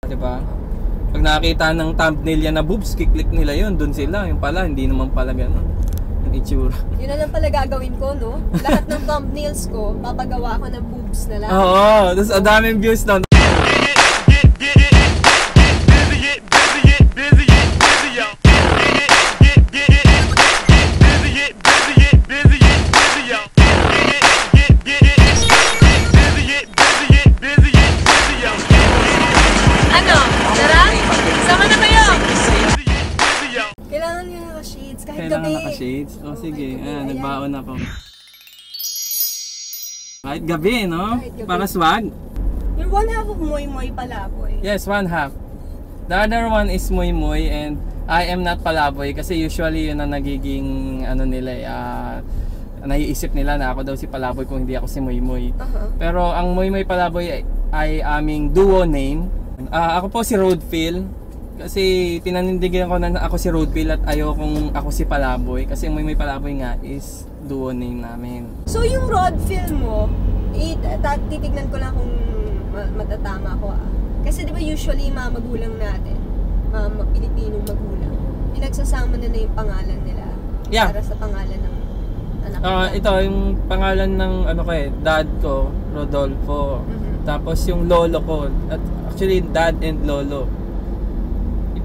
Diba? Pag nakakita ng thumbnail yan na boobs, kiklik nila yun, dun sila. Yung pala, hindi naman pala ganun yung itsura. Yun na lang pala gagawin ko, no? Lahat ng thumbnails ko, papagawa ko ng boobs na lang. Oo, tapos ang daming views doon. Kailangan naka-shades? O sige, nagbaon ako. Kahit gabi, no? Kahit gabi. Para swag. Yung one half of Moy Moy Palaboy. Yes, one half. The other one is Moy Moy and I am not Palaboy kasi usually yun ang nagiging ano nila, naiisip nila na ako daw si Palaboy kung hindi ako si Moy Moy. Pero ang Moy Moy Palaboy ay aming duo name. Ako po si Roadfill. Kasi pinanindigan ko na ako si Roadfill at ayokong ako si Palaboy. Kasi yung Moy Palaboy nga is duo name namin. So yung Roadfill mo, titignan ko lang kung matatama ko Kasi di ba usually mga magulang natin, mga Pilipinong magulang, pinagsasama na yung pangalan nila para sa pangalan ng anak nila. Ito yung pangalan ng dad ko, Rodolfo. Tapos yung lolo ko, at actually dad and lolo.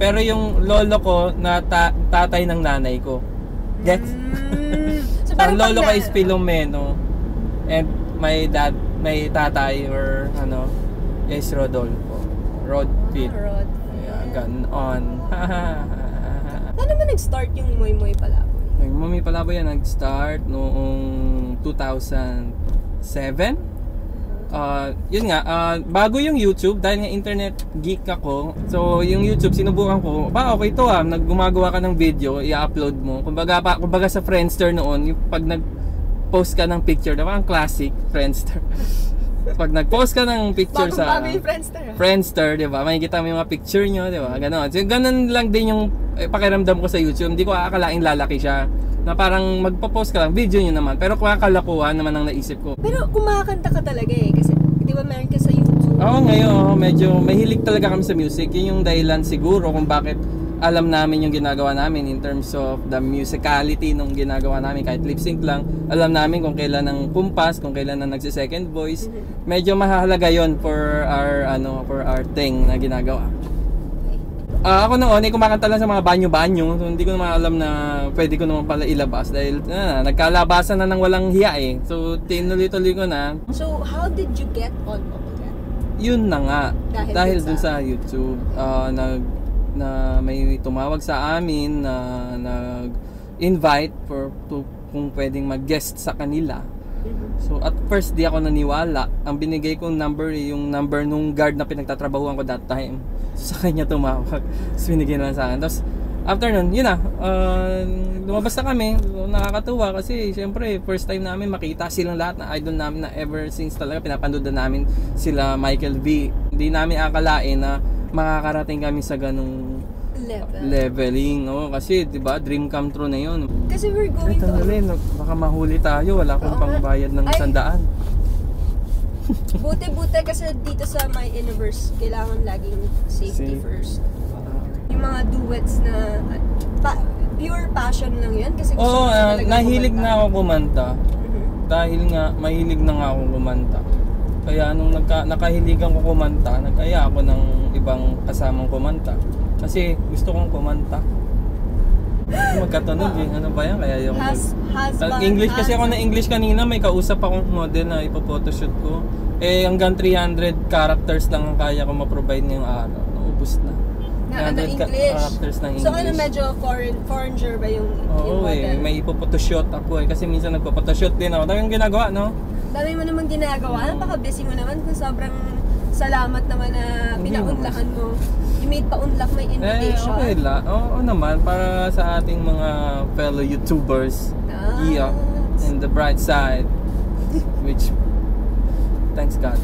Pero yung lolo ko na tatay ng nanay ko. Gets? So, ang lolo ko is Filomeno. And my dad, may tatay or is Rodolfo. Rodfill. Yeah, ganon. Paano mo nag-start yung Moy Moy Palaboy? Yung Moy Moy Palaboy yan nag-start noong 2007. Yun nga, bago yung YouTube, dahil nga internet geek ako, so yung YouTube sinubukan ko, okay to gumagawa ka ng video, i-upload mo, kumbaga sa Friendster noon, yung pag nag-post ka ng picture, diba ang classic Friendster, pag nag-post ka ng picture sa Friendster, diba, makikita mo yung mga picture nyo, diba, gano'n. So gano'n lang din yung pakiramdam ko sa YouTube, hindi ko akalaing lalaki siya, na parang magpo-post ka lang, video nyo naman, pero kalakuhan naman ang naisip ko. Pero kumakanta ka talaga kasi di ba meron ka sa YouTube? Oo, ngayon, medyo mahilig talaga kami sa music. Yun yung dahilan siguro kung bakit alam namin yung ginagawa namin in terms of the musicality nung ginagawa namin, kahit lip sync lang. Alam namin kung kailan ang kumpas, kung kailan ang nagsi-second voice. Medyo mahalaga yon for our thing na ginagawa. Ako noon ay kumakanta lang sa mga banyo-banyo, so hindi ko naman alam na pwede ko naman pala ilabas dahil nagkalabasan na ng walang hiya so tinuloy-tuloy ko na. So how did you get on Mopogan? Yun na nga, dahil dun sa YouTube, na may tumawag sa amin na nag-invite kung pwedeng mag-guest sa kanila. So at first di ako naniwala. Ang binigay kong number yung number nung guard na pinagtatrabahuan ko that time. So sa kanya tumawag. So binigay na lang sa akin. Tapos after nun, yun na, lumabas na kami. So, nakakatuwa kasi syempre first time namin makita silang lahat na idol namin na ever since talaga pinapanood na namin sila Michael V. Hindi namin akalain na makakarating kami sa ganung leveling, kasi 'di ba dream come true na 'yon. Kasi we're going to baka mahuli tayo, wala akong pangbayad ng 100. Buti kasi dito sa My Universe kailangan laging safety first. Yung mga duets na pure passion lang 'yan kasi gusto ko talaga nahilig na ako kumanta. Dahil nga mahilig na nga ako kumanta. Kaya nung nakahiligan ko kumanta, nagkaya ako ng ibang kasamang kumanta. Kasi gusto kong kumanta. Magkatunog ano ba yan? Kaya yung English kasi ako na English kanina, may kausap akong model na ipo-photoshoot ko. Hanggang 300 characters lang ang kaya ko ma-provide ngayong araw. Naubos na. Na characters ng English. So medyo foreigner ba yung model? May ipo-photoshoot ako kasi minsan nagpo-photoshoot din ako. Talagang ginagawa, no? Dami mo namang ginagawa. Napaka-busy mo naman kung sobrang salamat naman na pinaunlakan mo. You made paunlak may invitation. Okay lang. Oo naman, para sa ating mga fellow YouTubers. Yeah, in the bright side. Which, thanks God.